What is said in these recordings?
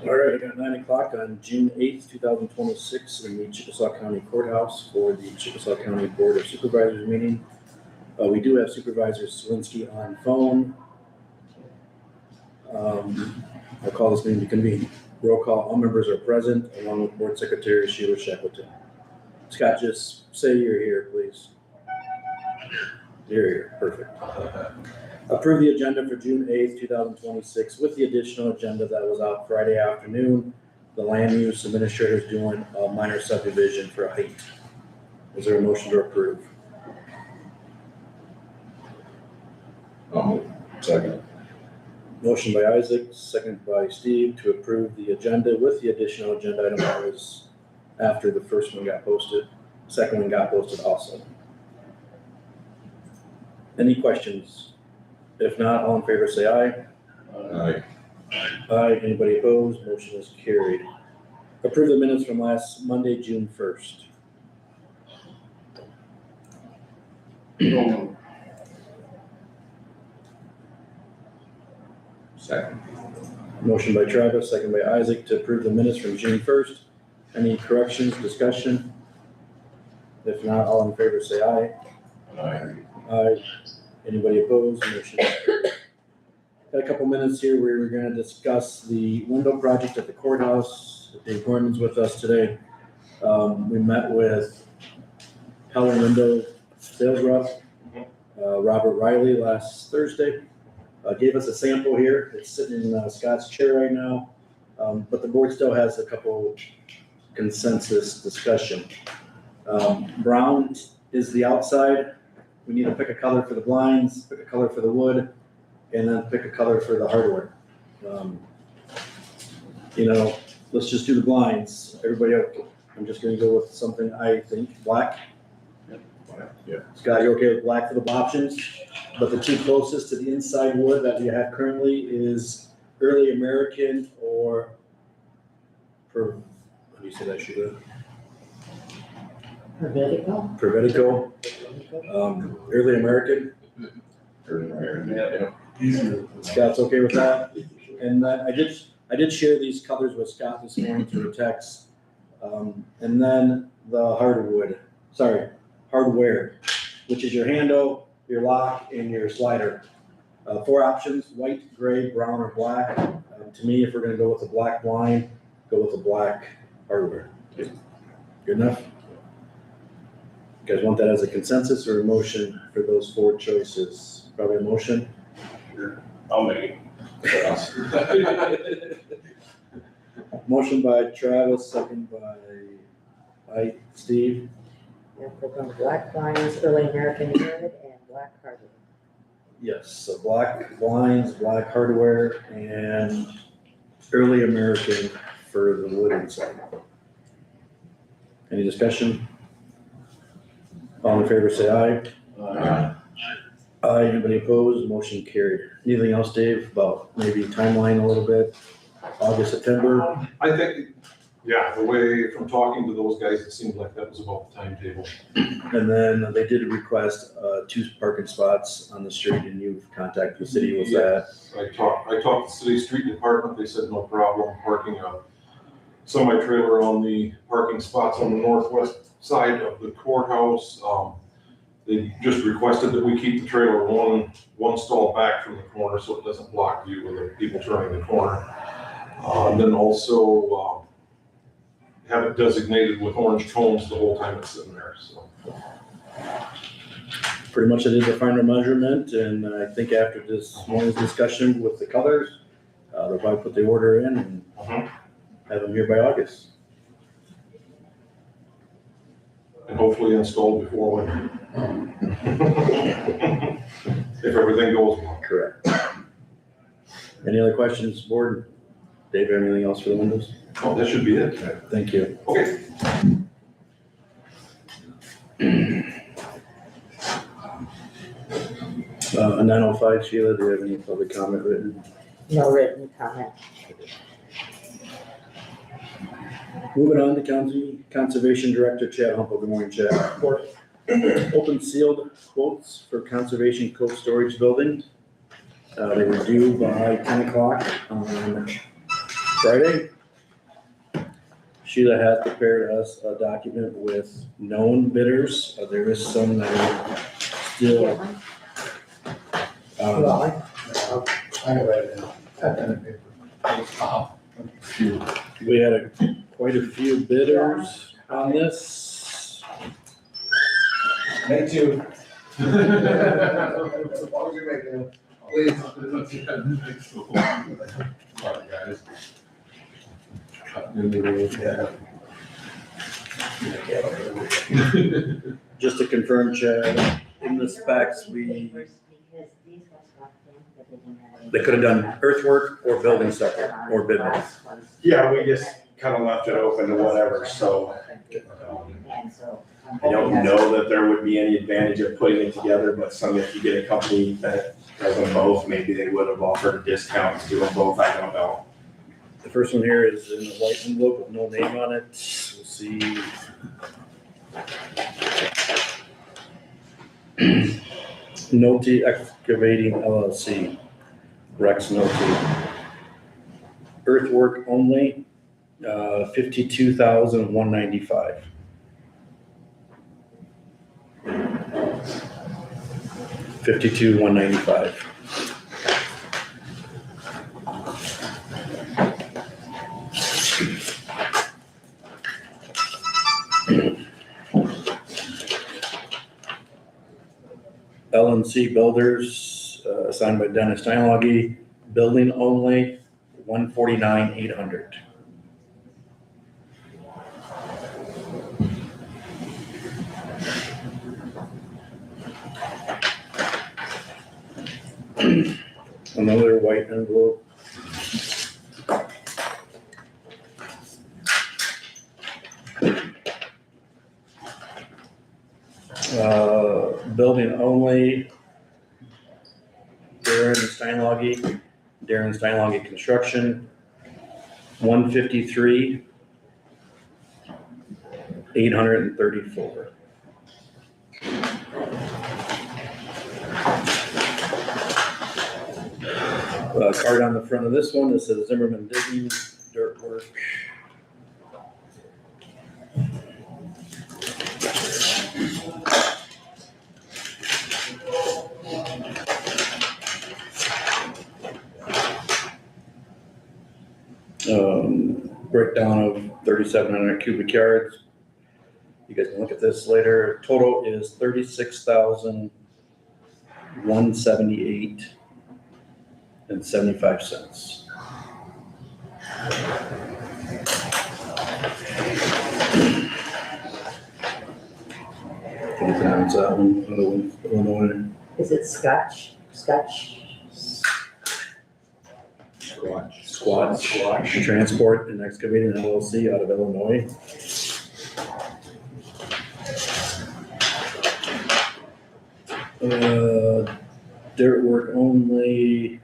All right, I got 9 o'clock on June 8th, 2026 in the Chickasaw County Courthouse for the Chickasaw County Board of Supervisors meeting. We do have Supervisor Selinsky on phone. I'll call this meeting to convene. Roll call, all members are present, along with Board Secretary Sheila Shackleton. Scott, just say you're here, please. You're here, perfect. Approve the agenda for June 8th, 2026 with the additional agenda that was out Friday afternoon. The land use administrator is doing a minor subdivision for a height. Is there a motion to approve? Second. Motion by Isaac, second by Steve to approve the agenda with the additional agenda item that was after the first one got posted. Second one got posted also. Any questions? If not, all in favor say aye. Aye. Aye. Anybody opposed? Motion is carried. Approve the minutes from last Monday, June 1st. Second. Motion by Travis, second by Isaac to approve the minutes from June 1st. Any corrections, discussion? If not, all in favor say aye. Aye. Aye. Anybody opposed? Motion is carried. Got a couple minutes here. We're going to discuss the window project at the courthouse. Dave Gorman's with us today. We met with Heller Window sales rep, Robert Riley, last Thursday. Gave us a sample here. It's sitting in Scott's chair right now, but the board still has a couple consensus discussion. Brown is the outside. We need to pick a color for the blinds, pick a color for the wood, and then pick a color for the hardware. Let's just do the blinds. Everybody okay? I'm just gonna go with something I think black. Yeah. Scott, you okay with black for the options? But the two closest to the inside wood that we have currently is Early American or, how do you say that, Sheila? Prevedico. Early American. Yeah. Scott's okay with that? And I did share these colors with Scott this morning through text. And then the hardware, which is your handle, your lock, and your slider. 4 options: white, gray, brown, or black. To me, if we're gonna go with the black blind, go with the black hardware. Good enough? You guys want that as a consensus or a motion for those 4 choices? Probably a motion. Sure. I'll make it. Motion by Travis, second by Steve. And we're going black blinds, Early American wood, and black hardware. Yes, so black blinds, black hardware, and Early American for the wood inside. Any discussion? All in favor say aye. Aye. Aye. Anybody opposed? Motion carried. Anything else, Dave, about maybe timeline a little bit? August, September? I think, yeah, the way from talking to those guys, it seemed like that was about the timetable. And then they did request 2 parking spots on the street, and you've contacted the city with that. I talked to the city street department. They said no problem parking a semi-trailer on the parking spots on the northwest side of the courthouse. They just requested that we keep the trailer one stall back from the corner so it doesn't block view of the people turning the corner. And then also have it designated with orange cones the whole time it's sitting there, so. Pretty much I did the final measurement, and I think after this morning's discussion with the colors, they'll probably put the order in and have them here by August. And hopefully installed before winter. If everything goes well. Correct. Any other questions, board? Dave, anything else for the windows? Oh, that should be it. Thank you. Okay. On 905, Sheila, do you have any public comment written? No written comment. Moving on to County Conservation Director Chad Humple. Good morning, Chad. Open sealed quotes for Conservation Cold Storage Building. They were due by 10 o'clock on Friday. Sheila has prepared us a document with known bidders. There is some that are still, Well, I read it. Got that in paper. we had quite a few bidders on this. Me too. As long as you're making it, please. Alright, guys. Just to confirm, Chad, in the specs, they could have done earthwork or building separate or bid both. Yeah, we just kind of left it open to whatever, so I don't know that there would be any advantage of putting it together, but if you get a company that does them both, maybe they would have offered a discount to do them both, I don't know. The first one here is in a white envelope with no name on it. We'll see. Nolte Excavating LLC, Rex Nolte. Earthwork only, $52,195. $52,195. LNC Builders, assigned by Dennis Steinloggy, building only, $149,800. Another white envelope. Building only, Darren Steinloggy Construction, $153,834. Card on the front of this one, it says Zimmerman Digging, dirt work. Breakdown of 3,700 cubic yards. You guys can look at this later. Total is 36,178.75. Can you pronounce that one? Another one, Illinois. is it Scotch? Squatch Transport and Excavating LLC out of Illinois. Dirt work only,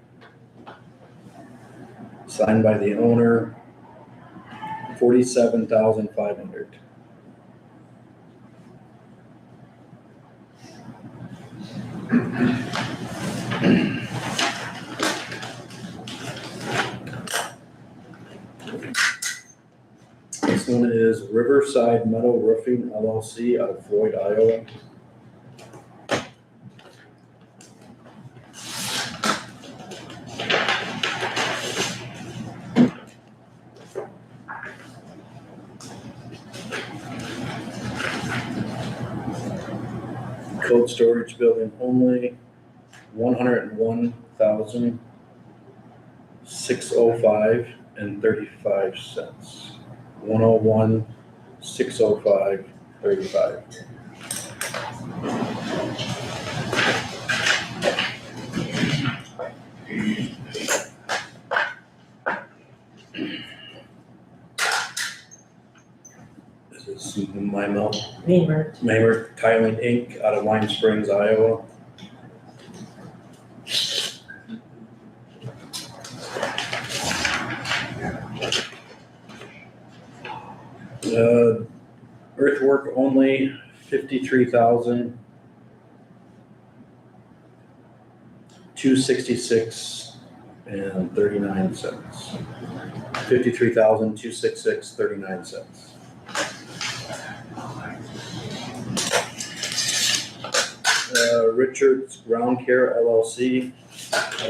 signed by the owner, $47,500. This one is Riverside Metal Roofing LLC out of Floyd, Iowa. Cold storage building only, $101,605.35. 101,605.35. This is my milk. Mamer Tiling Inc. out of Lime Springs, Iowa. Earthwork only, $53,266 and 39 cents. 53,266.39. Richards Ground Care LLC,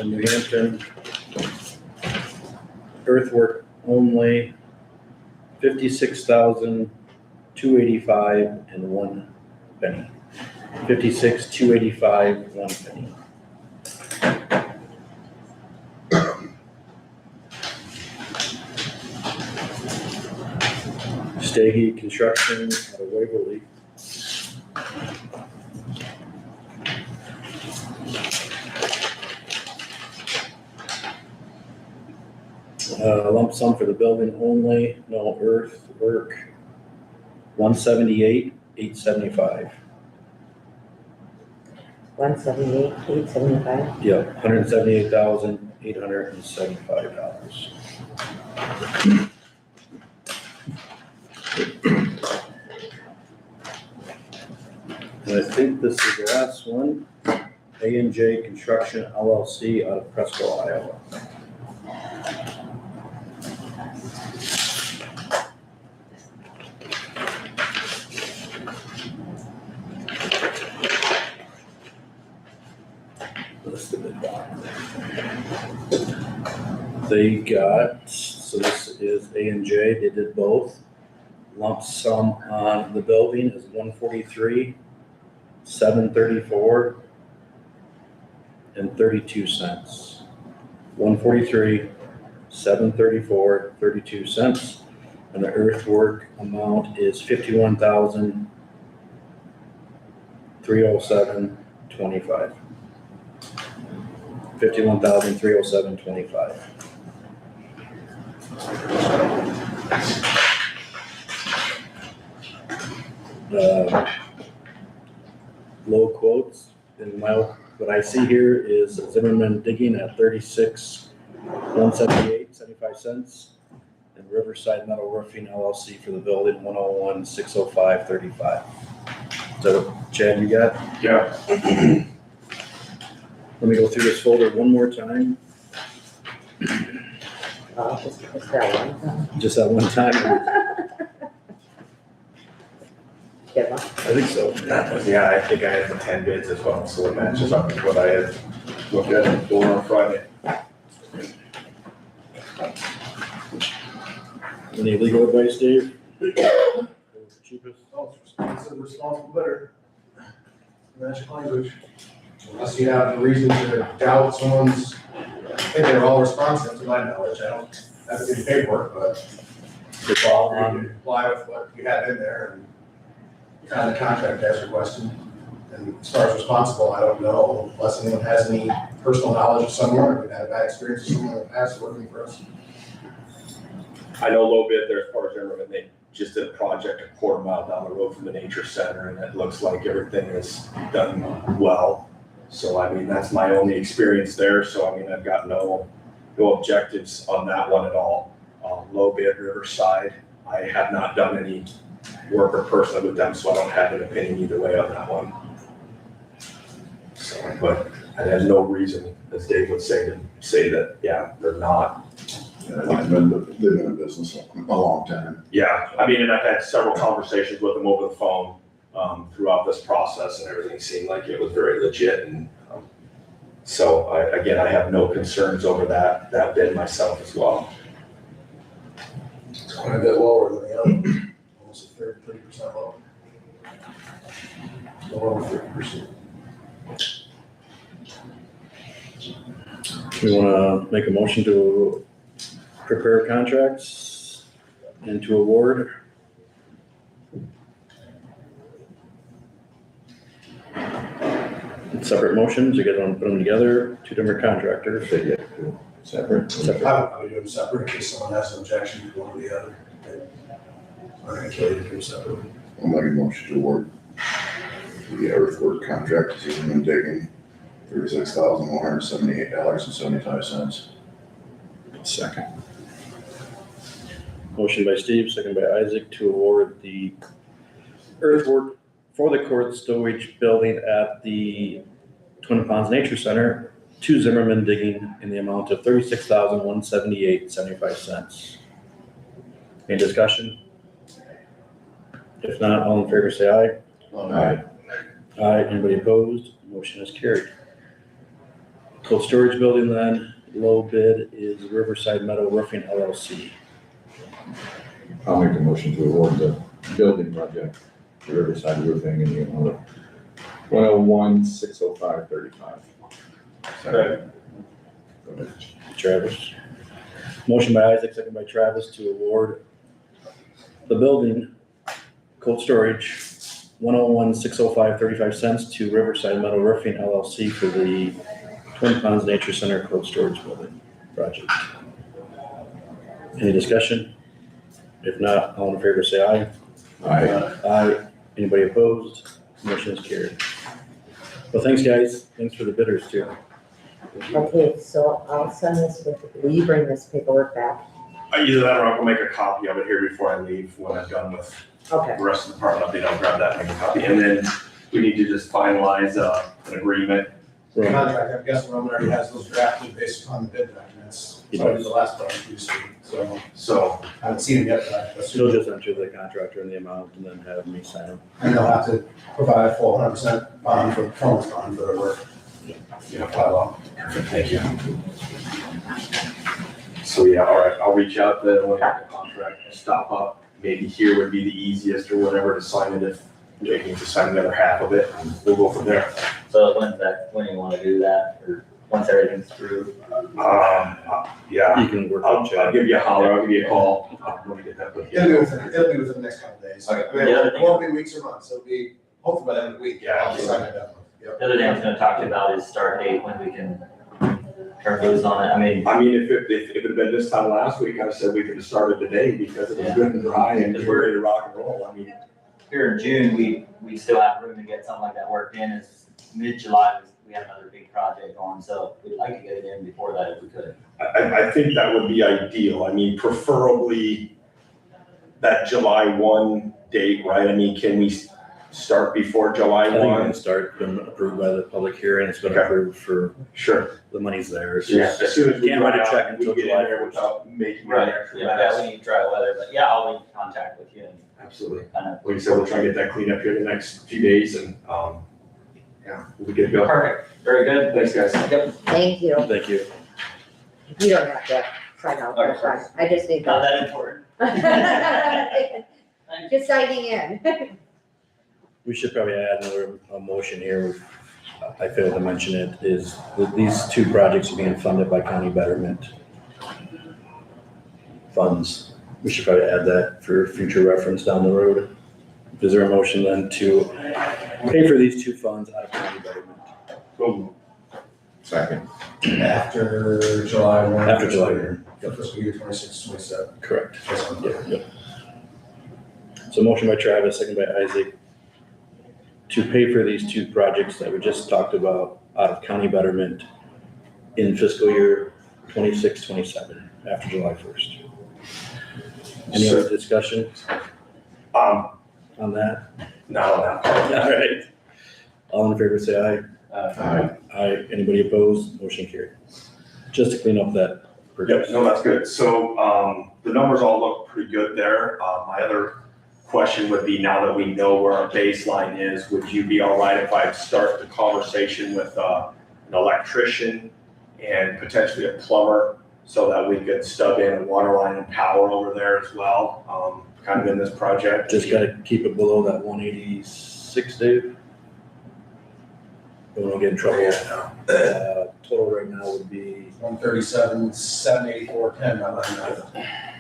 New Hampton. Earthwork only, 56,285 and 1 penny. 56,285, 1 penny. Stahey Construction out of Waverly. Lump sum for the building only, no earthwork, 178,875. 178,875. Yep, $178,875. And I think this is the last one, A&J Construction LLC out of Presco, Iowa. They got, so this is A&J, they did both. Lump sum on the building is 143,734 and 32 cents. 143,734, 32 cents. And the earthwork amount is 51,307.25. 51,307.25. Low quotes in what I see here is Zimmerman Digging at 36,178.75 cents, and Riverside Metal Roofing LLC for the building 101,605.35. Is that what, Chad, you got? Yeah. Let me go through this folder one more time. Just that one. Just that one time. Good one. I think so. Yeah, I think I had the 10 bids as well, so it matches up with what I had looked at before on Friday. Any legal advice, Dave? Cheapest? It's a responsible bidder. Magic language. Unless you have a reason to doubt someone's, I think they're all responsive to my knowledge. I don't have to do paperwork, but It's all you on. can comply with what you have in there and kind of contract as requested. And as far as responsible, I don't know unless anyone has any personal knowledge of someone or we've had a bad experience with someone in the past working for us. I know low bid there as far as Zimmerman, they just did a project a quarter mile down the road from the nature center, and it looks like everything is done well. So, I mean, that's my only experience there, so I mean, I've got no objectives on that one at all. Low bid Riverside, I have not done any work or personally with them, so I don't have an opinion either way on that one. So, but I have no reason, as Dave would say, to say that, yeah, they're not. Yeah, they've been in business a long time. Yeah, I mean, and I've had several conversations with them over the phone throughout this process, and everything seemed like it was very legit. And so, I have no concerns over that bid myself as well. It's quite a bit lower than the other, almost 30% lower. Lower than 30%. We wanna make a motion to prepare contracts and to award. Separate motions, you get them, put them together, two different contractors. Separate. I would do them separate in case someone has an objection to one or the other. I'm not gonna kill you to do them separately. I'll make a motion to award the earthwork contract to Zimmerman Digging, $36,178.75. Second. Motion by Steve, second by Isaac to award the earthwork for the court stowage building at the Twin Ponds Nature Center to Zimmerman Digging in the amount of $36,178.75. Any discussion? If not, all in favor say aye. Aye. Aye. Anybody opposed? Motion is carried. Cold storage building then, low bid is Riverside Meadow Roofing LLC. I'll make a motion to award the building project to Riverside Roofing in the amount of $101,605.35. Second. Travis. Motion by Isaac, second by Travis to award the building cold storage, $101,605.35 to Riverside Meadow Roofing LLC for the Twin Ponds Nature Center cold storage building project. Any discussion? If not, all in favor say aye. Aye. Aye. Anybody opposed? Motion is carried. Well, thanks, guys. Thanks for the bidders too. Okay, so I'll send this will you bring this paperwork back? Either that or I'll make a copy of it here before I leave when I'm done with Okay, the rest of the department update. I'll grab that and make a copy. And then we need to just finalize an agreement. The contract, I'm guessing Roman already has those drafted based upon the bid documents. He So I did does. the last project you see, so So, I haven't seen them yet, but I You'll assume. just enter the contractor and the amount and then have me sign them. And they'll have to provide a full 100% bond for, performance bond for the work. You know, apply law. perfect, thank you. So yeah, all right, I'll reach out to when I get the contract, stop up. Maybe here would be the easiest or whatever to sign it if Jake needs to sign the other half of it. And we'll go from there. So when you wanna do that, or once everything's through? Yeah, You can work I'll with Chad. give you a holler, I'll give you a call. When we get that put It'll be together. within the next couple of days. Okay. I mean, The other it thing- won't be weeks or months, it'll be hopefully by the end of the week. Yeah, I'll sign it down. Yep. The other thing I was gonna talk to you about is start date, when we can turn loose on it. I mean, If it had been this time last week, I said we could have started today because it was good and dry and we're ready to rock and roll. here in June, we still have room to get something like that worked in. It's mid-July, we have another big project on, so we'd like to get it in before that if we could. I think that would be ideal. Preferably that July 1 date, right? Can we start before July I think we 1? can start, been approved by the public hearing, it's been Okay. approved for, Sure. the money's there. It's Yeah, just- as soon as we Can't write a find check out, until we get July in there 1st. without making Right, an extra yeah, mess. we need dry weather, but yeah, I'll be in contact with you and Absolutely. kind of. Like I said, we'll try to get that cleaned up here the next few days and, yeah, we'll be good to go. Perfect, very good. Thanks, guys. Yep, thank you. Thank you. You don't have to sign out, that's fine. I just need not that. that important. Just signing in. We should probably add another motion here. I failed to mention it, is that these two projects are being funded by county betterment funds. We should probably add that for future reference down the road. Is there a motion then to pay for these two funds out of county betterment? Second. After July 1. After July 1. For fiscal year 26, 27. Correct. That's what I'm doing. Yep. So motion by Travis, second by Isaac, to pay for these two projects that we just talked about out of county betterment in fiscal year 26, 27, after July 1st. Any other discussion Um, on that? no. All right. All in favor, say aye. Aye. Aye. Anybody opposed? Motion carried. Just to clean up that Yep, purchase. no, that's good. So, the numbers all look pretty good there. My other question would be, now that we know where our baseline is, would you be all right if I start the conversation with, an electrician and potentially a plumber so that we could stub in a water line and power over there as well, kind of in this project? Just gotta keep it below that 186, Dave. We won't get in trouble. Total right now would be 137, 784, 10, I like that.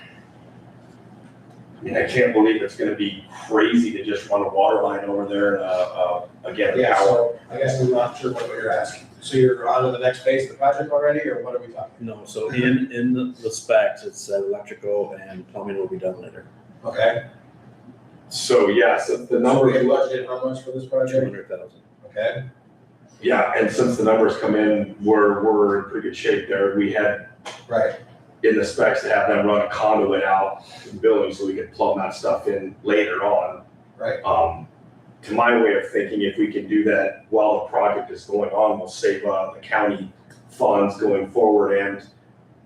I can't believe it's gonna be crazy to just run a water line over there and, again, Yeah, power. so I guess I'm not sure what you're asking. So you're on to the next phase of the project already, or what are we talking? No, so in the specs, it said electrical and plumbing will be done later, Okay. So, yeah, so the So we numbers had look. budgeted how much for this project? 200,000. Okay. Yeah, and since the numbers come in, we're in pretty good shape there. We had Right. in the specs to have them run a conduit out to the building so we could plumb that stuff in later on. Right. To my way of thinking, if we can do that while the project is going on, we'll save the county funds going forward and,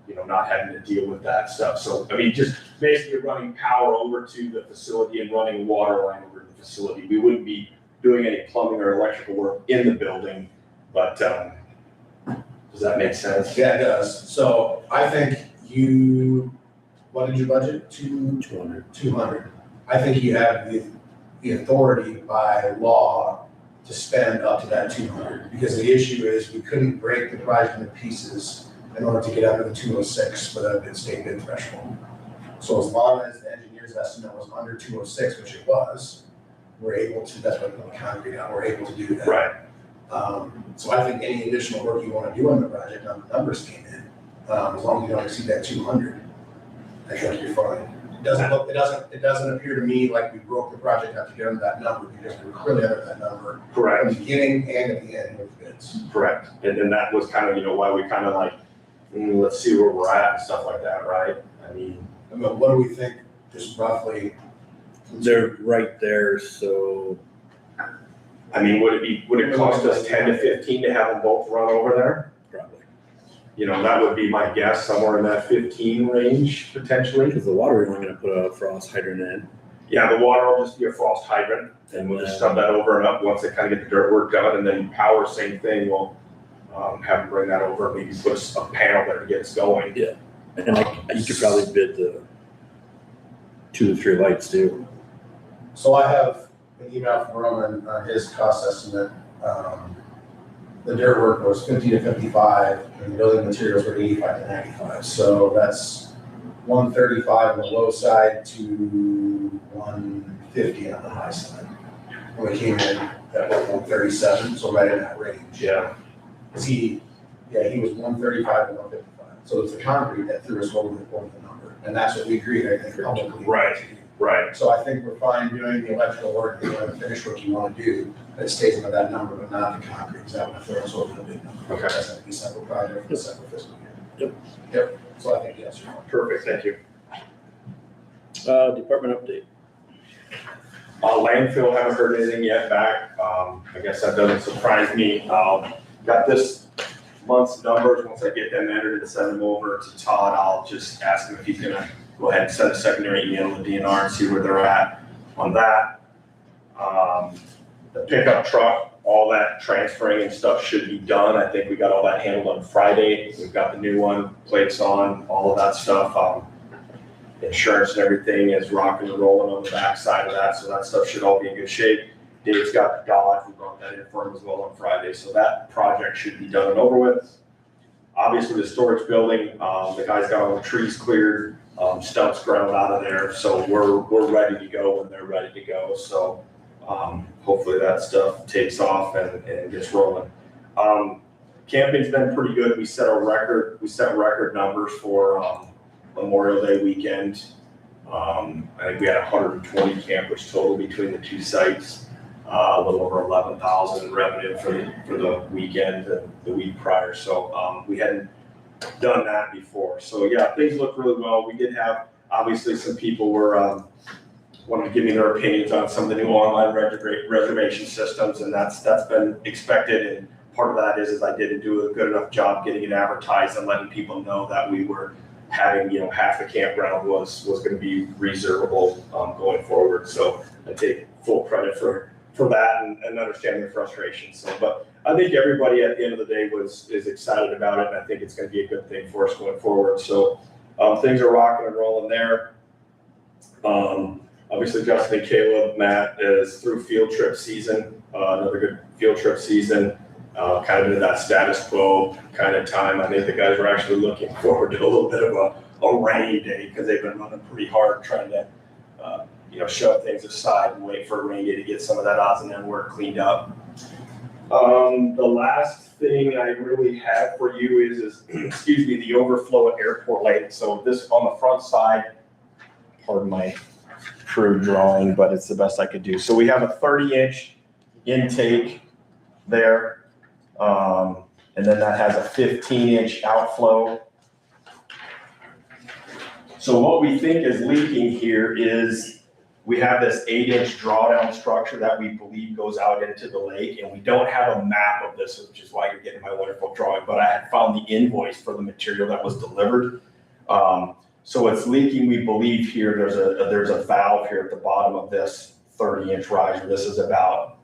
you know, not having to deal with that stuff. So, I mean, just basically running power over to the facility and running water line over to the facility. We wouldn't be doing any plumbing or electrical work in the building, but, does that make sense? Yeah, it does. So I think what did you budget? 200. 200. I think you have the authority by law to spend up to that 200, because the issue is we couldn't break the project into pieces in order to get under the 206 for the state bid threshold. So as long as the engineer's estimate was under 206, which it was, we're able to, that's why we put the concrete out, we're able to do that. Right. So I think any additional work you want to do on the project, on the numbers came in, as long as you don't exceed that 200, I think you're fine. It doesn't appear to me like we broke the project out to get under that number, because we were clearly under that number Correct. from the beginning and at the end with bids. Correct. And that was kind of, you know, why we kind of like, let's see where we're at and stuff like that, right? I mean, What do we think, just roughly? They're right there, so would it cost us 10 to 15 to have them both run over there? probably. You know, that would be my guess, somewhere in that 15 range potentially. Because the water, we're only gonna put a frost hydrant in. Yeah, the water will just be a frost hydrant and we'll just stub that over and up once they kind of get the dirt work done, and then power, same thing, we'll have them bring that over, maybe put a panel there to get us going. Yeah. And you could probably bid the 2 to 3 lights too. So I have an email from Roman on his cost estimate. The dirt work was 50 to 55, and the building materials were 85 to 95. So that's 135 on the low side to 150 on the high side. And we came in at 137, so right in that range. Yeah. He was 135 to 155. So it's the concrete that threw us over the number, and that's what we agreed, I think, publicly. Right. So I think we're fine doing the electrical work, and the finish work you want to do, that stays under that number, but not the concrete, because that would throw us over the big number. Okay. That's a separate project, a separate fiscal year. Yep. So I think yes, you're fine. Perfect, thank you. Department update. Landfill, haven't heard anything yet back. I guess that doesn't surprise me. Got this month's numbers. Once I get them entered and send them over to Todd, I'll just ask him if he's gonna go ahead and send a secondary email to DNR and see where they're at on that. The pickup truck, all that transferring and stuff should be done. I think we got all that handled on Friday. We've got the new one, plates on, all of that stuff. Insurance and everything is rocking and rolling on the back side of that, so that stuff should all be in good shape. Dave's got the Dodge, we brought that in for him as well on Friday, so that project should be done and over with. Obviously, the storage building, the guys got all the trees cleared, stumps ground out of there, so we're ready to go when they're ready to go. So hopefully that stuff takes off and gets rolling. Camping's been pretty good. We set record numbers for Memorial Day weekend. I think we had 120 campers total between the two sites. A little over 11,000 in revenue for the weekend and the week prior. So we hadn't done that before. So yeah, things look really well. We did have, obviously, some people were wanted to give me their opinions on some of the new online reservation systems, and that's been expected. And part of that is I didn't do a good enough job getting it advertised and letting people know that we were having, half the campground was going to be reservable going forward. So I take full credit for that and understanding the frustration. So, but I think everybody at the end of the day is excited about it, and I think it's going to be a good thing for us going forward. So things are rocking and rolling there. Obviously, Justin and Caleb, Matt is through field trip season, another good field trip season. Kind of into that status quo kind of time. I think the guys are actually looking forward to a little bit of a rainy day, because they've been running pretty hard trying to shove things aside and wait for a rainy day to get some of that odds and end work cleaned up. The last thing I really have for you is excuse me, the overflow at Airport Lake. So this on the front side, pardon my crude drawing, but it's the best I could do. So we have a 30-inch intake there. And then that has a 15-inch outflow. So what we think is leaking here is we have this 8-inch drawdown structure that we believe goes out into the lake, and we don't have a map of this, which is why you're getting my wonderful drawing, but I had found the invoice for the material that was delivered. So it's leaking, we believe here, there's a valve here at the bottom of this 30-inch riser. This is about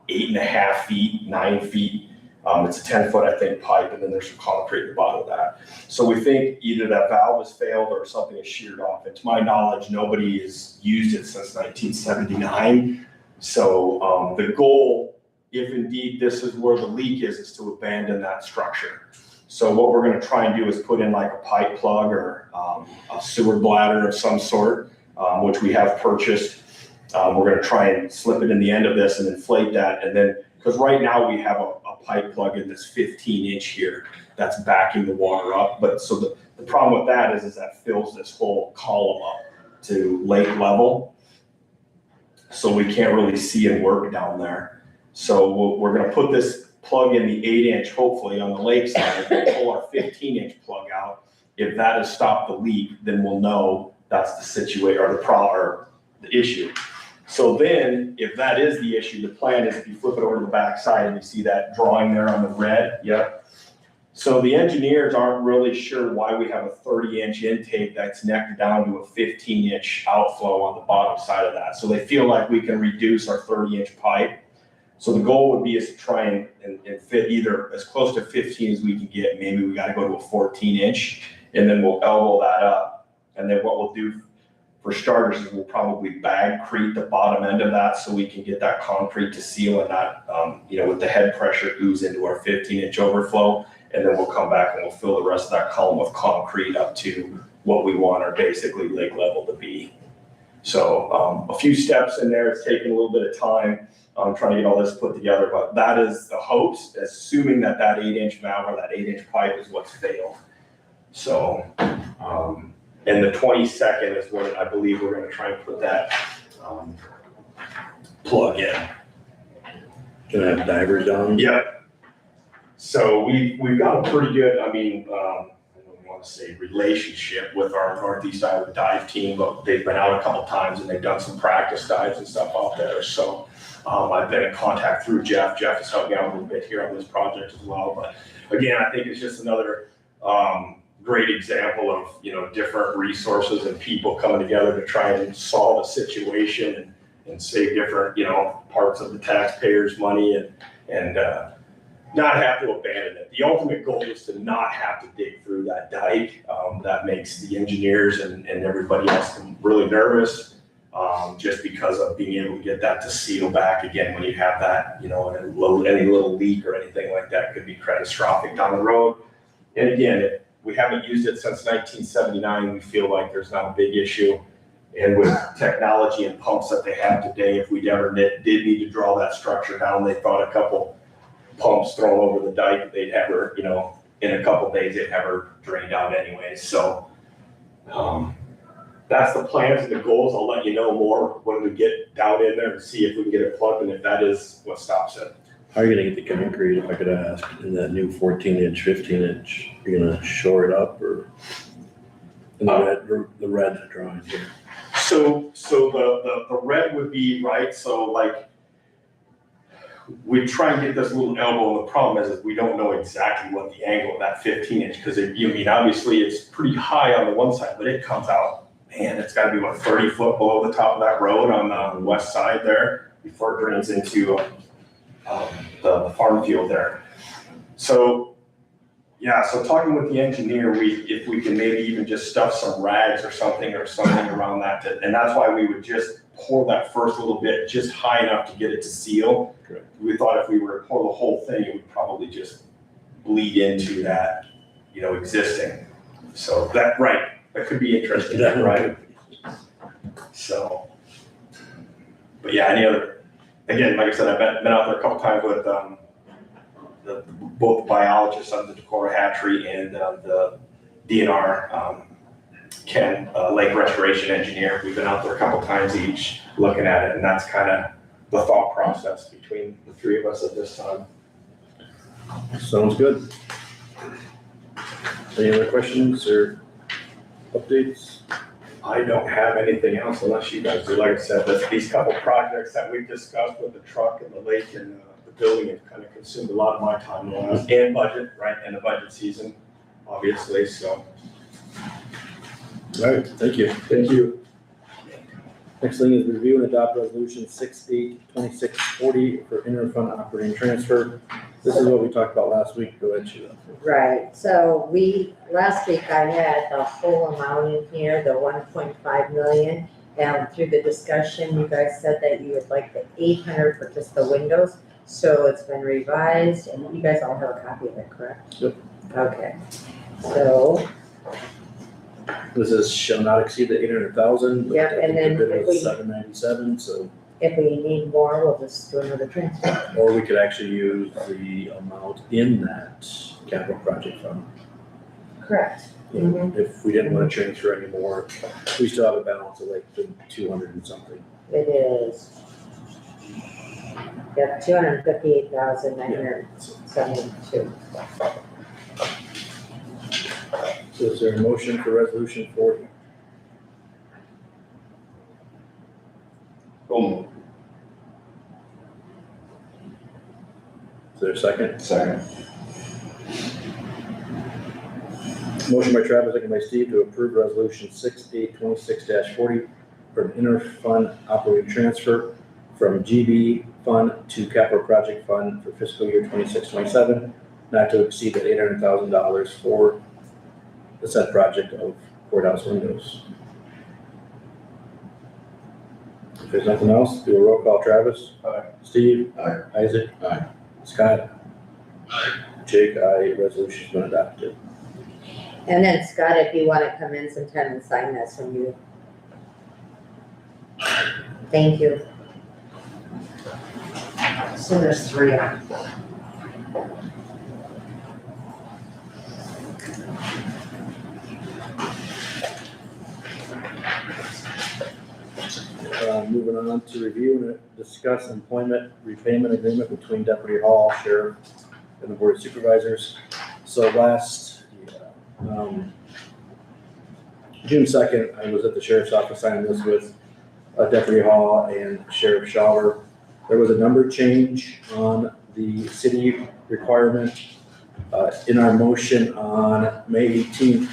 8.5 feet, 9 feet. It's a 10-foot, I think, pipe, and then there's some concrete at the bottom of that. So we think either that valve has failed or something is sheared off. And to my knowledge, nobody has used it since 1979. So the goal, if indeed this is where the leak is to abandon that structure. So what we're gonna try and do is put in like a pipe plug or a sewer bladder of some sort, which we have purchased. We're gonna try and slip it in the end of this and inflate that, and then, because right now we have a pipe plug in this 15-inch here that's backing the water up. But so the problem with that is that fills this whole column up to lake level. So we can't really see and work down there. So we're gonna put this plug in the 8-inch, hopefully on the lake side, and pull our 15-inch plug out. If that has stopped the leak, then we'll know that's the situation or the problem or the issue. So then, if that is the issue, the plan is if you flip it over to the back side and you see that drawing there on the red, yep. So the engineers aren't really sure why we have a 30-inch intake that's necked down to a 15-inch outflow on the bottom side of that. So they feel like we can reduce our 30-inch pipe. So the goal would be is to try and fit either as close to 15 as we can get. Maybe we gotta go to a 14-inch, and then we'll elbow that up. And then what we'll do for starters is we'll probably bagcrete the bottom end of that so we can get that concrete to seal and not, with the head pressure ooze into our 15-inch overflow. And then we'll come back and we'll fill the rest of that column with concrete up to what we want our basically lake level to be. So a few steps in there. It's taking a little bit of time. I'm trying to get all this put together, but that is the hopes, assuming that 8-inch valve or that 8-inch pipe is what's failed. So, and the 22nd is when I believe we're gonna try and put that plug in. Gonna have divers down? Yep. So we've got a pretty good, I don't want to say relationship with our Northeast Iowa dive team, but they've been out a couple times and they've done some practice dives and stuff out there. So I've been in contact through Jeff. Jeff has helped me out a little bit here on this project as well. But again, I think it's just another great example of, different resources and people coming together to try and solve a situation and save different, parts of the taxpayers' money and not have to abandon it. The ultimate goal is to not have to dig through that dike. That makes the engineers and everybody else really nervous, just because of being able to get that to seal back again when you have that, any little leak or anything like that could be catastrophic down the road. And again, we haven't used it since 1979. We feel like there's not a big issue. And with technology and pumps that they have today, if we ever did need to draw that structure down, they thought a couple pumps thrown over the dike, they'd have her, in a couple days, they'd have her drained out anyways. So that's the plans and the goals. I'll let you know more when we get down in there and see if we can get it plugged and if that is what stops it. How are you gonna get the concrete, if I could ask, in that new 14-inch, 15-inch? You're gonna shore it up or? In the red drawing here. So the red would be right. So like we try and get this little elbow. And the problem is we don't know exactly what the angle of that 15-inch, because obviously it's pretty high on the one side, but it comes out, man, it's got to be 30 foot below the top of that road on the west side there before it drains into the farm field there. So yeah, so talking with the engineer, if we can maybe even just stuff some rags or something around that, and that's why we would just pour that first little bit just high enough to get it to seal. Correct. We thought if we were to pour the whole thing, it would probably just bleed into that, existing. So that could be interesting, right? So, but yeah, again, like I said, I've been out there a couple times with both the biologists of the Decorah hatchery and the DNR Ken, lake restoration engineer. We've been out there a couple times each looking at it, and that's kind of the thought process between the three of us at this time. Sounds good. Any other questions or updates? I don't have anything else unless you guys do. Like I said, these couple projects that we've discussed with the truck and the lake and the building have kind of consumed a lot of my time and budget, right, and the budget season, obviously, so. All right, thank you. Thank you. Next thing is review and adopt resolution 6/8/2640 for interfund operating transfer. This is what we talked about last week. Go ahead, Sheila. Right, so last week I had the whole amount in here, the 1.5 million. And through the discussion, you guys said that you would like the 800 for just the windows. So it's been revised and you guys all have a copy of it, correct? Yep. Okay, so, This is shall not exceed the 800,000. Yep, and then The bid if was we- 797, so, if we need more, we'll just do another transfer. or we could actually use the amount in that capital project fund. Correct. You know, if we didn't want to transfer anymore, we still have a balance of like the 200 and something. It is. Yep, 258,972. So is there a motion for resolution 40? Is there a second? Second. Motion by Travis, second by Steve to approve resolution 6/8/26-40 for an interfund operating transfer from GB fund to capital project fund for fiscal year 26-27, not to exceed the $800,000 for the said project of courthouse windows. If there's nothing else, do a roll call. Travis? Aye. Steve? Aye. Isaac? Aye. Scott? Jake, aye. Resolution's been adopted. And then Scott, if you want to come in sometime and sign this from you. Thank you. So there's 3 of them. Moving on to review and discuss employment repayment agreement between Deputy Hall, Sheriff, and the Board of Supervisors. So June 2nd, I was at the Sheriff's office signing this with Deputy Hall and Sheriff Shower. There was a number change on the city requirement. In our motion on May 18th,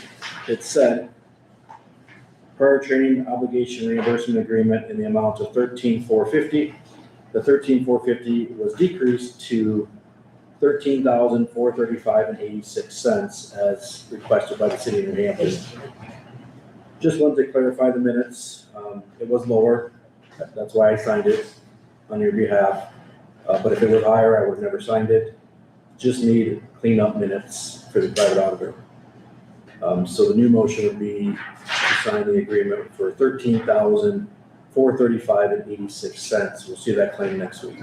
it said, prior training obligation reimbursement agreement in the amount of $13,450. The $13,450 was decreased to $13,435.86 as requested by the city of New Hampton. Just wanted to clarify the minutes. It was lower. That's why I signed it on your behalf. But if it was higher, I would have never signed it. Just need cleanup minutes for the private auditor. So the new motion would be to sign the agreement for $13,435.86. We'll see that claim next week.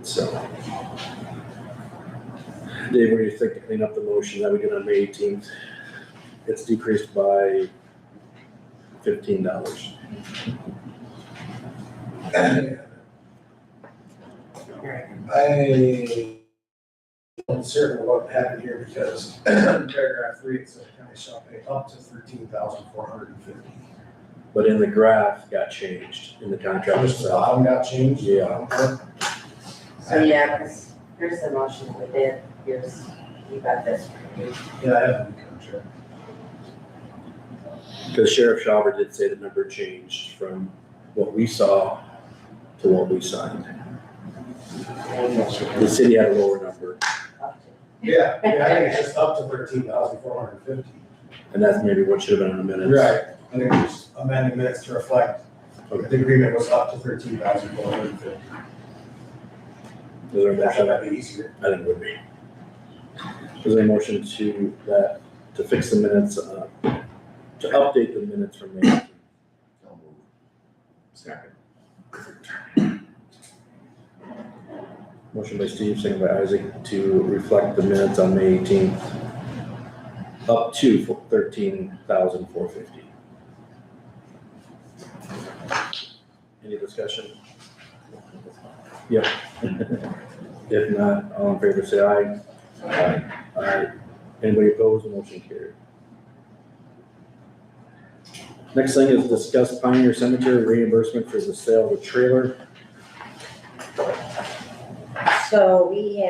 So, Dave, what do you think to clean up the motion that we did on May 18th? It's decreased by $15. I am certain what happened here because paragraph 3, it says the county shall pay up to $13,450. But in the graph got changed in the contract Just the itself. bottom got changed? Yeah. So yeah, here's the motion we did. Here's, you got this. Yeah, I have a new contract. Because Sheriff Schauber did say the number changed from what we saw to what we signed. The city had a lower number, Yeah, I think it's just up to $13,450. and that's maybe what should have been in the minutes. Right, I think we just amended minutes to reflect that the agreement was up to $13,450. Is there a motion? That'd be easier. I think it would be. Is there a motion to fix the minutes, to update the minutes from May 18th? Second. Motion by Steve, second by Isaac, to reflect the minutes on May 18th, up to $13,450. Any discussion? Yep. If not, all in favor say aye. Aye. Aye. Anybody opposed, motion carried. Next thing is discuss Pioneer Cemetery reimbursement for the sale of the trailer. So we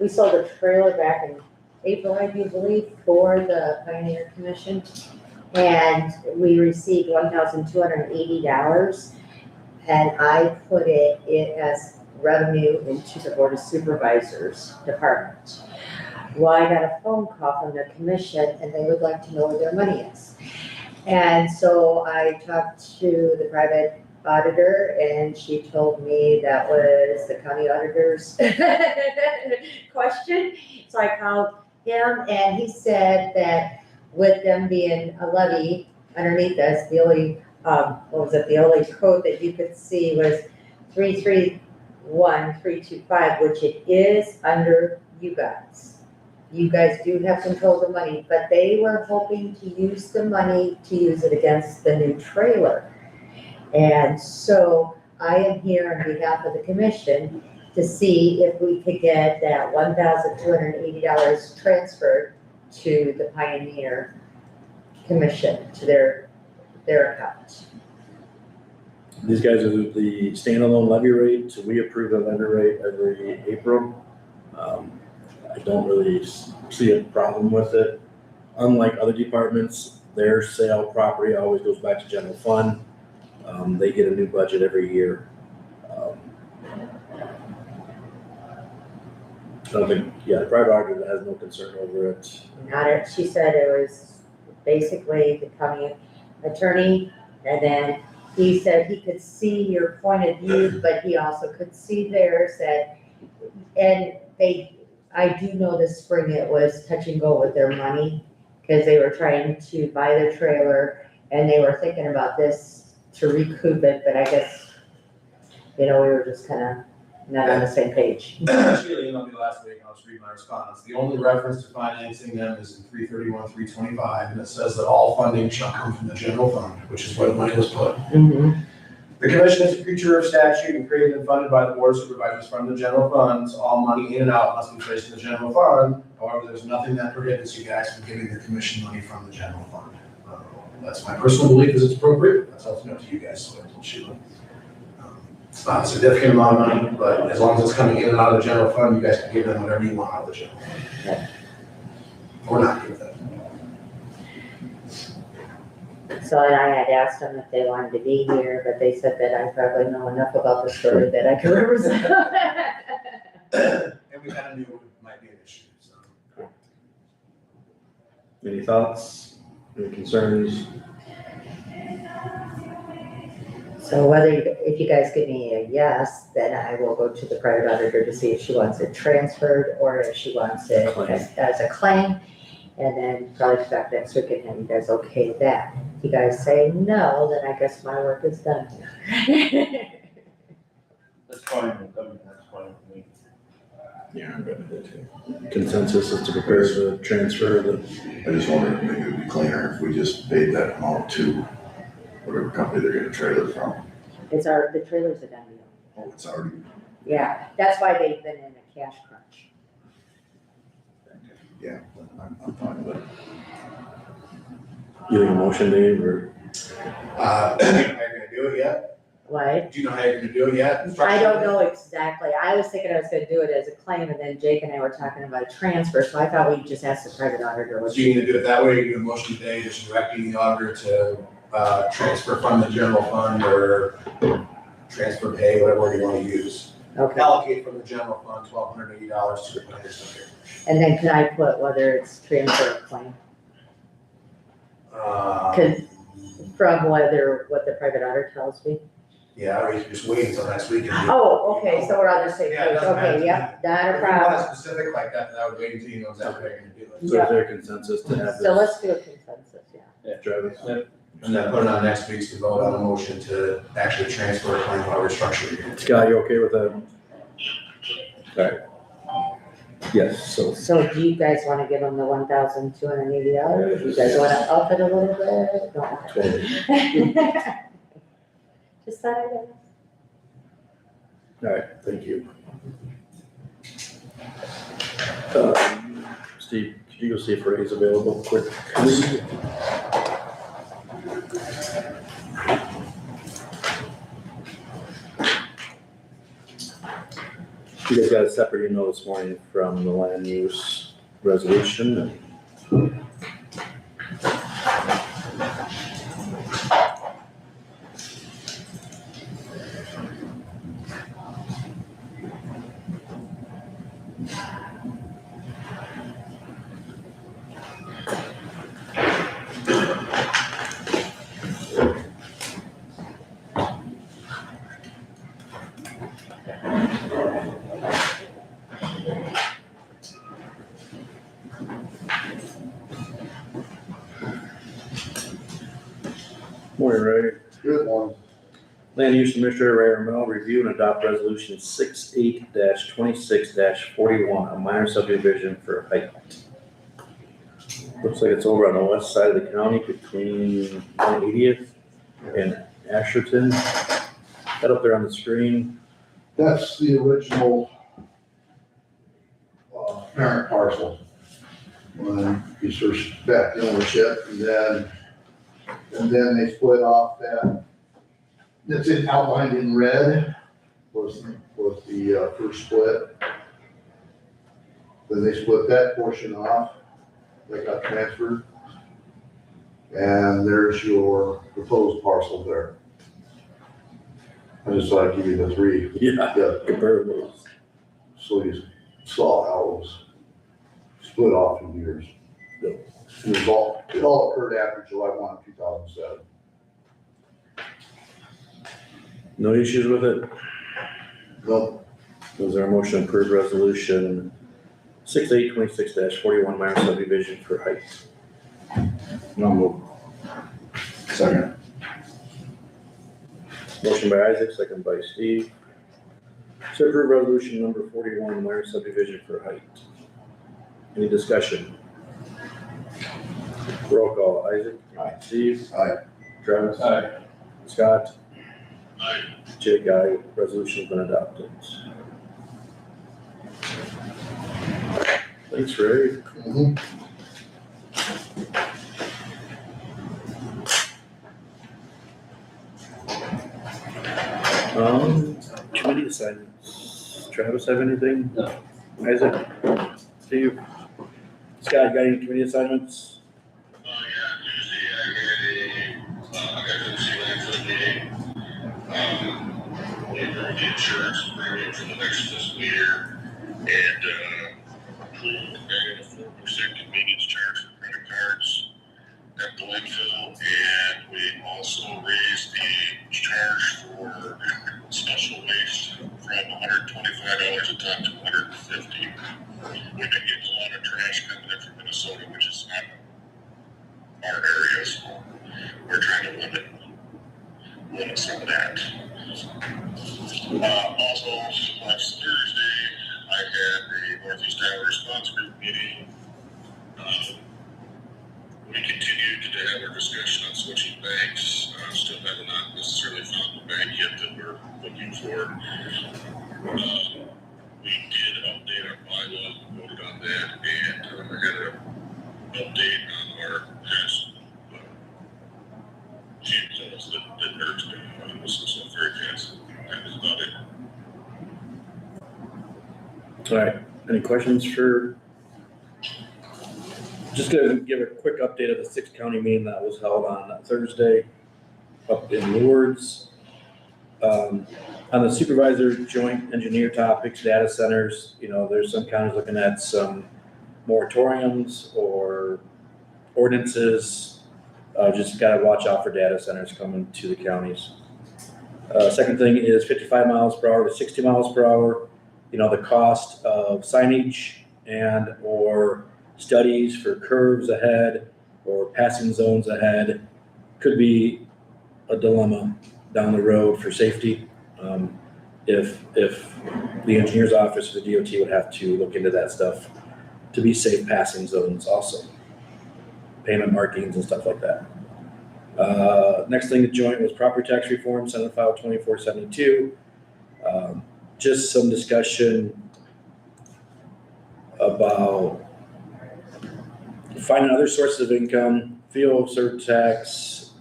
sold a trailer back in April, I do believe, for the Pioneer Commission. And we received $1,280. And I put it as revenue into the Board of Supervisors department. Well, I got a phone call from the commission and they would like to know where their money is. And so I talked to the private auditor and she told me that was the county auditor's question. So I called him and he said that with them being a levy underneath us, the only, the only code that you could see was 331325, which it is under you guys. You guys do have control of the money, but they were hoping to use the money to use it against the new trailer. And so I am here on behalf of the commission to see if we could get that $1,280 transferred to the Pioneer Commission, to their account. These guys are the standalone levy rate, so we approve the levy rate every April. I don't really see a problem with it. Unlike other departments, their sale property always goes back to general fund. They get a new budget every year. I don't think, the private auditor has no concern over it. Not it, she said it was basically the county attorney, and then he said he could see your point of view, but he also could see theirs, I do know this spring it was touch and go with their money, because they were trying to buy the trailer, and they were thinking about this to recoup it, but I guess, we were just kinda not on the same page. She emailed me last week, and I'll just read my response. The only reference to financing them is in 331-325, and it says that all funding shall come from the general fund, which is where the money was put. Mm-hmm. The commission is a creature of statute and created and funded by the board of supervisors from the general funds. All money in and out must be placed in the general fund. However, there's nothing that prohibits you guys from giving the commission money from the general fund. That's my personal belief is it's appropriate. That's ultimately up to you guys, so I told Sheila. It's not a significant amount of money, but as long as it's coming in and out of the general fund, you guys can give them whatever you want out of the general fund. Or not give them. So, and I had asked them if they wanted to be here, but they said that I probably know enough about the story that I can represent. And we kind of knew it might be an issue, so. Any thoughts, any concerns? So if you guys give me a yes, then I will go to the private auditor to see if she wants it transferred or if she wants it as a claim. And then probably back next week and have you guys okay that. If you guys say no, then I guess my work is done here. That's fine, that's fine with me. Yeah, I'm good with it too. Consensus is to prepare the transfer of the, I just wondered if maybe it would be cleaner if we just paid that amount to whatever company they're getting a trailer from. The trailers are done deal. Oh, it's already, Yeah, that's why they've been in a cash crunch. yeah, I'm fine with it. you think a motion, Dave, or? How you gonna do it yet? What? Do you know how you're gonna do it yet? I don't know exactly. I was thinking I was gonna do it as a claim, and then Jake and I were talking about a transfer, so I thought we'd just ask the private auditor what So you need to do it that way, you do a motion today, just directing the auditor to, transfer from the general fund or transfer pay, whatever you wanna use. Okay, Allocate from the general fund $1,280 to the Pioneer Cemetery. and then can I put whether it's transfer or claim? Cause from what the private auditor tells me. Yeah, or you can just wait until next week. and do it. Oh, okay, so we're on the same Yeah, it page. doesn't matter Okay, to yep, me. not a If you problem. want a specific like that, then I would wait until you know exactly how you're gonna do it. So is there a consensus to have So this? let's do a consensus, yeah. Travis? And then put it on next week's to vote on a motion to actually transfer a claim while restructuring it. Scott, you okay with that? Alright. Yes, so So do you guys wanna give them the $1,280? You guys wanna up it a little bit? No. 12. Just thought I'd ask. Alright, thank you. Steve, could you go see if Ray's available quick? You guys got a separate email this morning from the land use resolution. Morning, Ray. Good one. Land use Commissioner Ray Romel, review and adopt resolution 68-26-41, a minor subdivision for height. Looks like it's over on the west side of the county between 180th and Asherton. That up there on the screen. That's the original parent parcel. When you search back the ownership and then they split off that. That's it outlined in red was the first split. Then they split that portion off, that got transferred. And there's your proposed parcel there. I just thought I'd give you the three. Yeah. Comparables. So you saw how it was split off in years. It all occurred after July 1, 2007. No issues with it? Well, Was there a motion to approve resolution 68-26-41, minor subdivision for height? No move. second. Motion by Isaac, second by Steve. To approve resolution number 41, minor subdivision for height. Any discussion? Roll call, Isaac. Aye. Steve. Aye. Travis. Aye. Scott. Aye. Jake, aye. Resolution's been adopted. Thanks, Ray. Mhm. Committee assignments. Travis have anything? No. Isaac? Steve? Scott, you got any committee assignments? Tuesday I got to see land for the meeting. Waiting for the insurance premium for the next fiscal year. And, approved adding a 4% convenience charge for credit cards at the landfill. And we also raised the charge for special waste from $125 a ton to $150. We've been getting a lot of trash coming in from Minnesota, which is not our area, so we're trying to limit some of that. Also, last Thursday, I had a Northeast Iowa Response Group meeting. We continued to have our discussion on switching banks. Still have not necessarily found the bank yet that we're looking for. We did update our bylaw, voted on that, and I got an update on our past changes that Eric's been on. This is very fast. That is about it. All right, any questions for? Just gonna give a quick update of the 6th county meeting that was held on Thursday up in Lourdes. On the supervisor joint engineer topics, data centers, there's some counties looking at some moratoriums or ordinances. Just gotta watch out for data centers coming to the counties. Second thing is 55 miles per hour to 60 miles per hour. The cost of signage and or studies for curves ahead or passing zones ahead could be a dilemma down the road for safety. If the engineer's office or the DOT would have to look into that stuff to be safe passing zones also. Payment markings and stuff like that. Next thing to joint was property tax reform, Senate File 2472. Just some discussion about finding other sources of income, fuel surtax,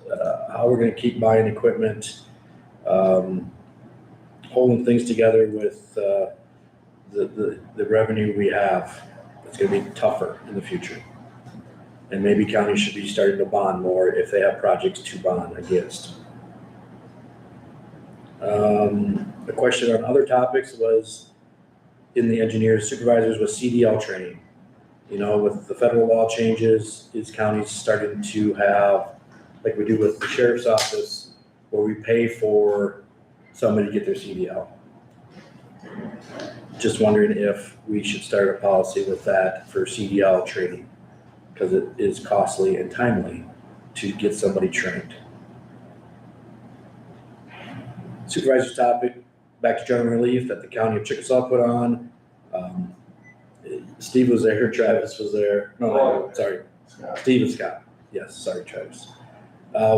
how we're gonna keep buying equipment, holding things together with the revenue we have, it's gonna be tougher in the future. And maybe counties should be starting to bond more if they have projects to bond against. The question on other topics was in the engineers supervisors with CDL training. You know, with the federal law changes, is counties starting to have, like we do with the sheriff's office, where we pay for somebody to get their CDL. Just wondering if we should start a policy with that for CDL training, because it is costly and timely to get somebody trained. Supervisor's topic, back to general relief that the county of Chickasaw put on. Steve was there, Travis was there. No, sorry, Steve and Scott. Yes, sorry, Travis.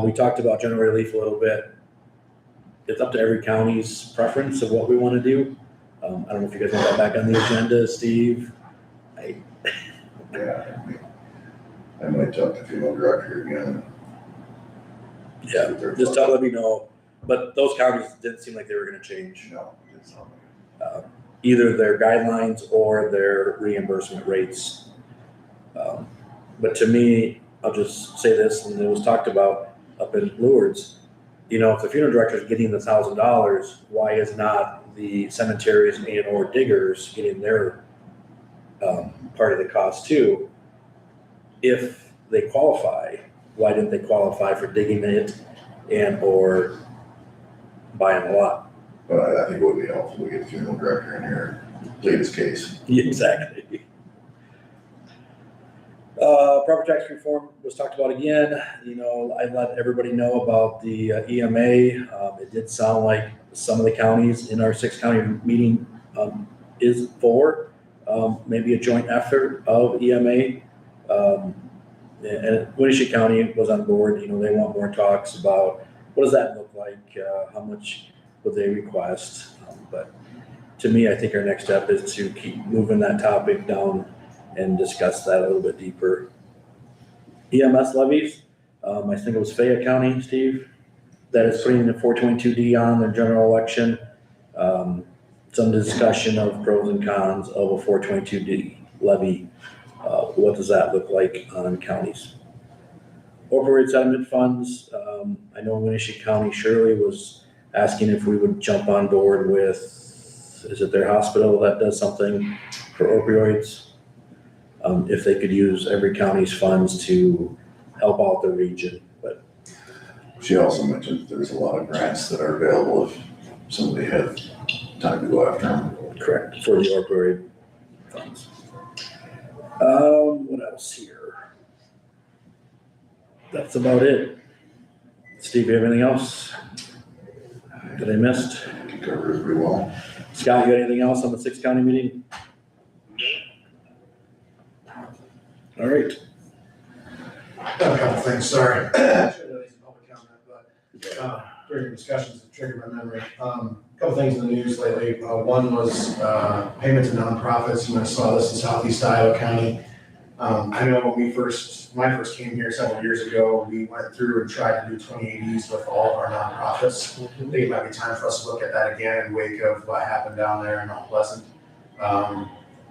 We talked about general relief a little bit. It's up to every county's preference of what we want to do. I don't know if you guys want that back on the agenda, Steve. Yeah. I might talk to FEMA director again. Yeah, just let me know. But those counties didn't seem like they were gonna change. No, it's not. Either their guidelines or their reimbursement rates. But to me, I'll just say this, and it was talked about up in Lourdes. You know, if the funeral director is getting the $1,000, why is not the cemeteries and/or diggers getting their part of the cost too? If they qualify, why didn't they qualify for digging it and/or buying a lot? But I think it would be helpful to get the funeral director in here, plead his case. Yeah, exactly. Property tax reform was talked about again. You know, I let everybody know about the EMA. It did sound like some of the counties in our 6-county meeting is for maybe a joint effort of EMA. And Winnebago County was on board. You know, they want more talks about what does that look like, how much would they request. But to me, I think our next step is to keep moving that topic down and discuss that a little bit deeper. EMS levies, I think it was Fayette County, Steve, that is putting the 422D on their general election. Some discussion of pros and cons of a 422D levy. What does that look like on counties? Opioid settlement funds, I know Winnebago County, Shirley was asking if we would jump on board with, is it their hospital that does something for opioids? If they could use every county's funds to help out the region, but. She also mentioned that there's a lot of grants that are available if somebody had time to go after them. Correct, for the opioid funds. What else here? That's about it. Steve, you have anything else that I missed? You covered it pretty well. Scott, you got anything else on the 6-county meeting? All right. A couple things, sorry. I should have these in public comment, but during discussions, it triggered my memory. Couple things in the news lately. One was payment to nonprofits. You might have saw this in Southeast Iowa County. I know when I first came here several years ago, we went through and tried to do 2080s with all of our nonprofits. I think it might be time for us to look at that again in wake of what happened down there in Mount Pleasant.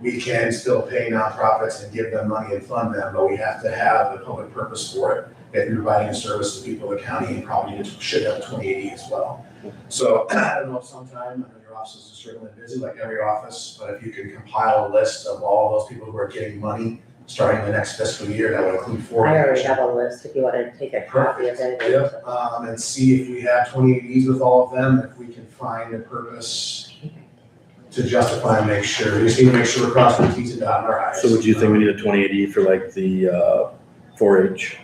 We can still pay nonprofits and give them money and fund them, but we have to have a public purpose for it. If you're providing a service to people in the county, you probably should have 2080 as well. So I don't know if sometime, I know your office is extremely busy like every office, but if you can compile a list of all those people who are getting money starting the next fiscal year, that would include 4. I already have a list if you want to take a copy of it. Yep, and see if we have 2080s with all of them, if we can find a purpose to justify and make sure. We just need to make sure we're crossing the T's and dotting our I's. So would you think we need a 2080 for like the 4-H?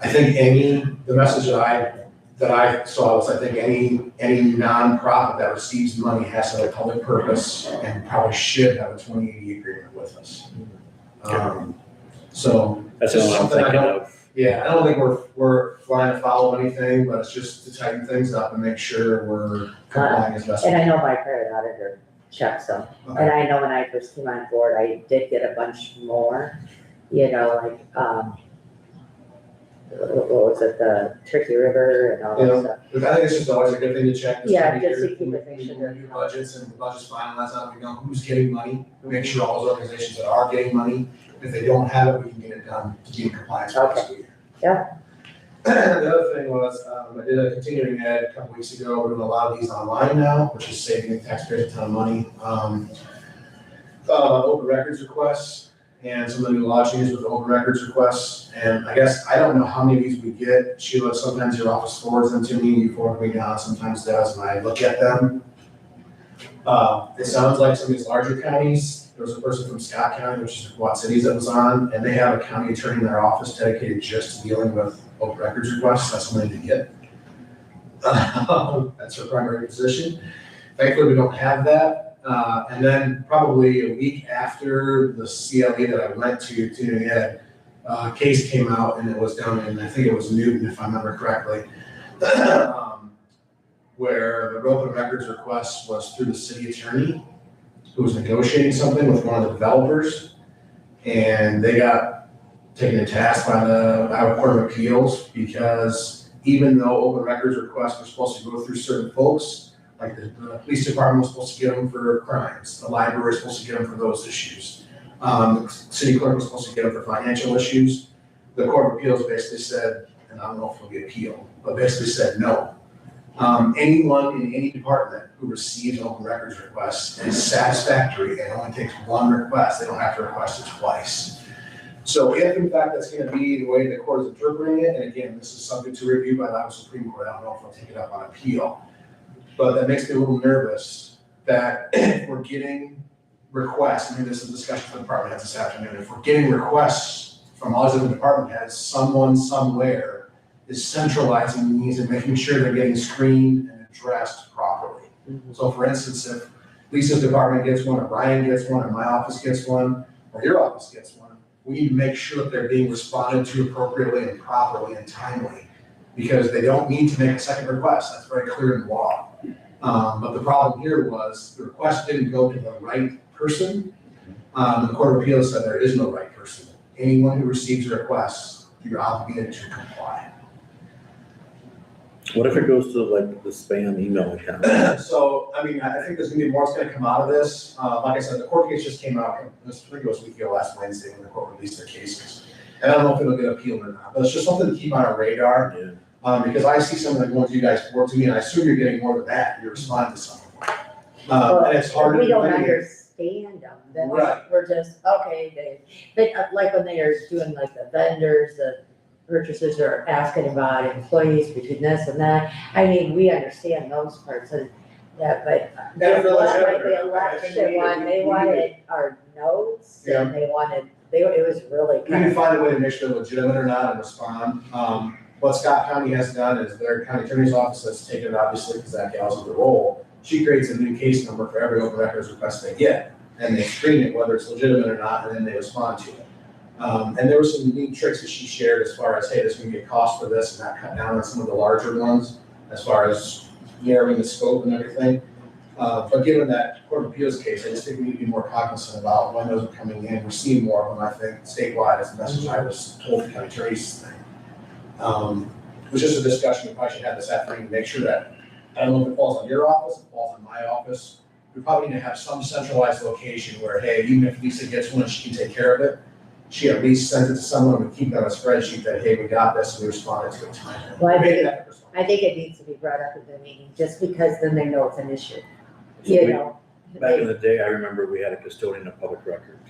I think the message that I saw was, I think any nonprofit that receives money has to have a public purpose and probably should have a 2080 agreement with us. So That's just what I'm something I thinking don't- of. yeah, I don't think we're flying afoul of anything, but it's just to tighten things up and make sure we're complying as best we And can. I know my private auditor checks them. Okay. And I know when I first came on board, I did get a bunch more, you know, like, what was it, the Turkey River and all that Yeah. stuff. Look, I think it's just always a good thing to check. this Yeah, time of just to year. keep it, make When sure we they're- do budgets and the budget's finalized, out, we know who's getting money, make sure all those organizations that are getting money, if they don't have it, we can get it done to be in compliance with this year. Yeah. The other thing was, I did a continuing ed a couple weeks ago, we're doing a lot of these online now, which is saving the taxpayers a ton of money. Open records requests, and some of the new law changes with open records requests, and I guess, I don't know how many of these we get, Sheila, sometimes your office forwards them to me, you forward me down, sometimes does, and I look at them. It sounds like some of these larger counties, there was a person from Scott County, which is Quad Cities, that was on, and they have a county attorney in their office dedicated just to dealing with open records requests, that's something to get. That's her primary position. Thankfully, we don't have that. And then probably a week after the CLE that I went to continuing ed, a case came out and it was down in, I think it was Newton, if I remember correctly, where the open records request was through the city attorney who was negotiating something with one of the developers. And they got taken to task by the Iowa Court of Appeals because even though open records requests were supposed to go through certain folks, like the police department was supposed to get them for crimes, the library was supposed to get them for those issues. The city clerk was supposed to get them for financial issues. The Court of Appeals basically said, and I don't know if it'll be appealed, but basically said no. Anyone in any department who receives an open records request is satisfactory and only takes one request, they don't have to request it twice. So if in fact that's gonna be the way the court is interpreting it, and again, this is something to review by the Iowa Supreme Court, I don't know if I'll take it up on appeal. But that makes me a little nervous that if we're getting requests, I mean, this is a discussion for the department heads this afternoon, if we're getting requests from all these other department heads, someone somewhere is centralizing these and making sure they're getting screened and addressed properly. So for instance, if Lisa's department gets one, or Brian gets one, or my office gets one, or your office gets one, we need to make sure that they're being responded to appropriately and properly and timely, because they don't need to make a second request, that's very clear in the law. But the problem here was the request didn't go to the right person. The Court of Appeals said there is no right person. Anyone who receives a request, you're obligated to comply. What if it goes to like the spam email account? So, I mean, I think there's gonna be more that's gonna come out of this. Like I said, the court case just came out, I think it was a week ago, last Wednesday, when the court released their cases. And I don't know if it'll get appealed or not, but it's just something to keep on our radar. Yeah. Because I see some of the ones you guys forward to me, and I assume you're getting more than that, you're responding to some of them. And it's hard to. We don't delineate. understand them, then Right. we're just, okay, but like when they are doing like the vendors, the purchasers are asking about employees between this and that. I mean, we understand those parts and that, but Yeah, for just like legitimate, the I election think one, they we- wanted our notes and they wanted, it was really We kind can of. find a way to make sure they're legitimate or not and respond. What Scott County has done is their county attorney's office has taken it, obviously, because that gal's in the role. She creates a new case number for every open records request they get, and they screen it, whether it's legitimate or not, and then they respond to it. And there were some neat tricks that she shared as far as, hey, there's gonna be a cost for this, and that cut down on some of the larger ones, as far as narrowing the scope and everything. But given that Court of Appeals case, I just think we need to be more cognizant about when those are coming in. We're seeing more of them, I think, statewide, is the message I was told the county attorney's thing. It was just a discussion we probably should have this afternoon to make sure that, I don't know if it falls on your office, it falls on my office. We probably need to have some centralized location where, hey, even if Lisa gets one, she can take care of it. She at least sends it to someone and we keep it on a spreadsheet that, hey, we got this and we responded to it timely. Well, I think Maybe that was- I think it needs to be brought up at the meeting, just because then they know it's an issue, you know? Back in the day, I remember we had a custodian of public records.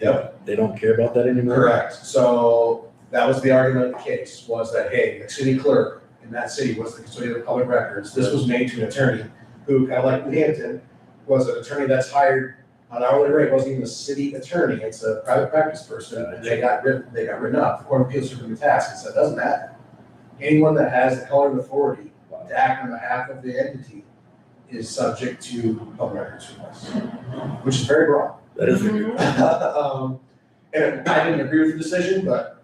Yep. They don't care about that anymore? Correct. So that was the argument of the case, was that, hey, the city clerk in that city was the custodian of public records. This was made to an attorney who, kind of like Hampton, was an attorney that's hired on hourly rate, wasn't even a city attorney, it's a private practice person, and they got written up. The Court of Appeals took them to task and said, doesn't matter. Anyone that has the color of authority to act on behalf of the entity is subject to public records requests, which is very broad. That is a Mhm. good. And I didn't agree with the decision, but,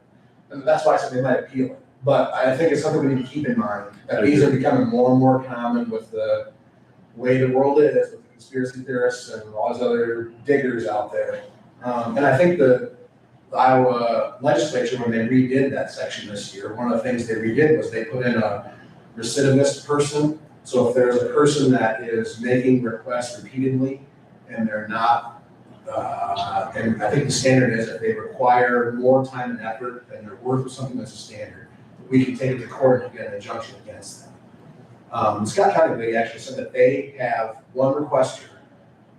and that's why I said they might appeal it. But I think it's something we need to keep in mind, that these are becoming more and more common with the way the world is, with the conspiracy theorists and all those other diggers out there. And I think the Iowa legislature, when they redid that section this year, one of the things they redid was they put in a recidivist person. So if there's a person that is making requests repeatedly and they're not, and I think the standard is if they require more time and effort than they're worth of something that's a standard, we can take it to court and get an injunction against them. Scott County, they actually said that they have one requester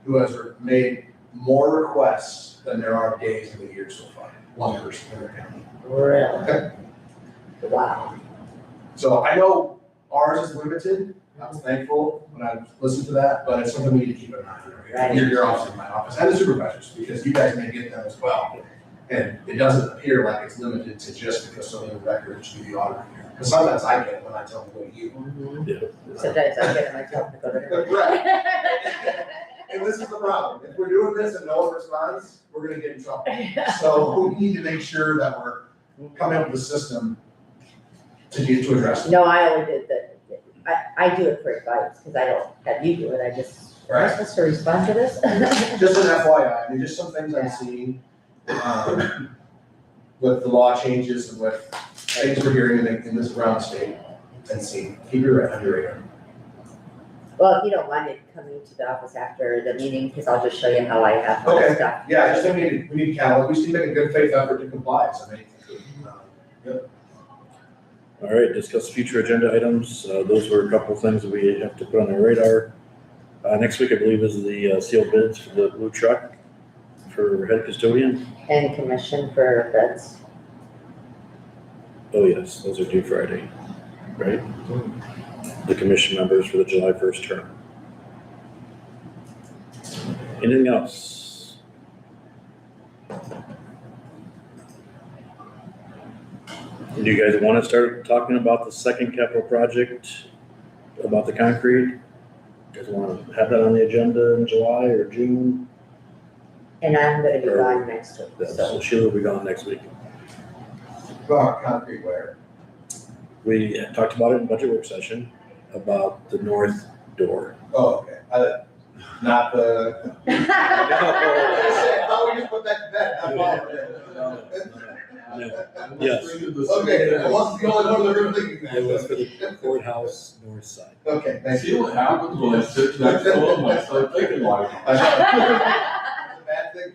who has made more requests than there are days in the year so far. One person in their county. Really? Wow. So I know ours is limited. I was thankful when I listened to that, but it's something we need to keep in mind. Right. Your office and my office, and the supervisors, because you guys may get them as well. And it doesn't appear like it's limited to just the custodial record to the auditor here. Because sometimes I get it when I tell them to go to you. Mhm. Sometimes I get it myself to go to her. Right. And this is the problem. If we're doing this and no one responds, we're gonna get in trouble. So we need to make sure that we're coming up with a system to address it. No, I only did that, I do it for advice, because I don't have you do it, I just, am I supposed to respond to this? Just an FYI, I mean, just some things I'm seeing, with the law changes and with things we're hearing in this around the state and see, keep your on your radar. Well, if you don't mind it coming to the office after the meeting, because I'll just show you how I have my Okay. stuff. Yeah, I just think we need to count, we just need to make a good faith effort to comply, so I mean, All right, discuss future agenda items. Those were a couple of things that we have to put on our radar. Next week, I believe, is the sealed bids for the blue truck for head custodian. And commission for vets. Oh, yes, those are due Friday, right? The commission members for the July 1st term. Anything else? Do you guys want to start talking about the second capital project, about the concrete? You guys want to have that on the agenda in July or June? And I'm gonna be gone next week, so. So Sheila will be gone next week. concrete ware. We talked about it in budget work session, about the north door. Oh, okay, not the. How we just put that to bed? I apologize. Yes, Okay, I wasn't the only one that were thinking that. it was for the courthouse north side. Okay, thank See you. what happens when I sit next to them, I start thinking like. Bad thing.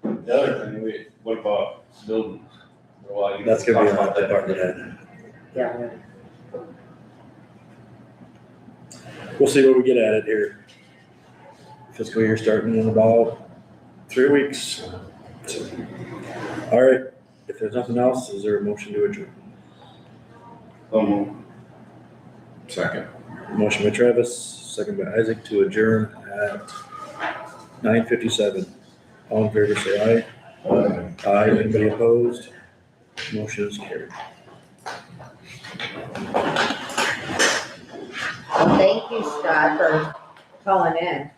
The other thing, what about buildings? Well, That's gonna be talk on about the that. department head. Yeah. We'll see where we get at it here. Fiscal year starting in about 3 weeks. So, all right, if there's nothing else, is there a motion to adjourn? Second. Motion by Travis, second by Isaac to adjourn at 9:57. All in favor, say aye. Aye, anybody opposed? Motion is carried. Well, thank you, Scott, for calling in.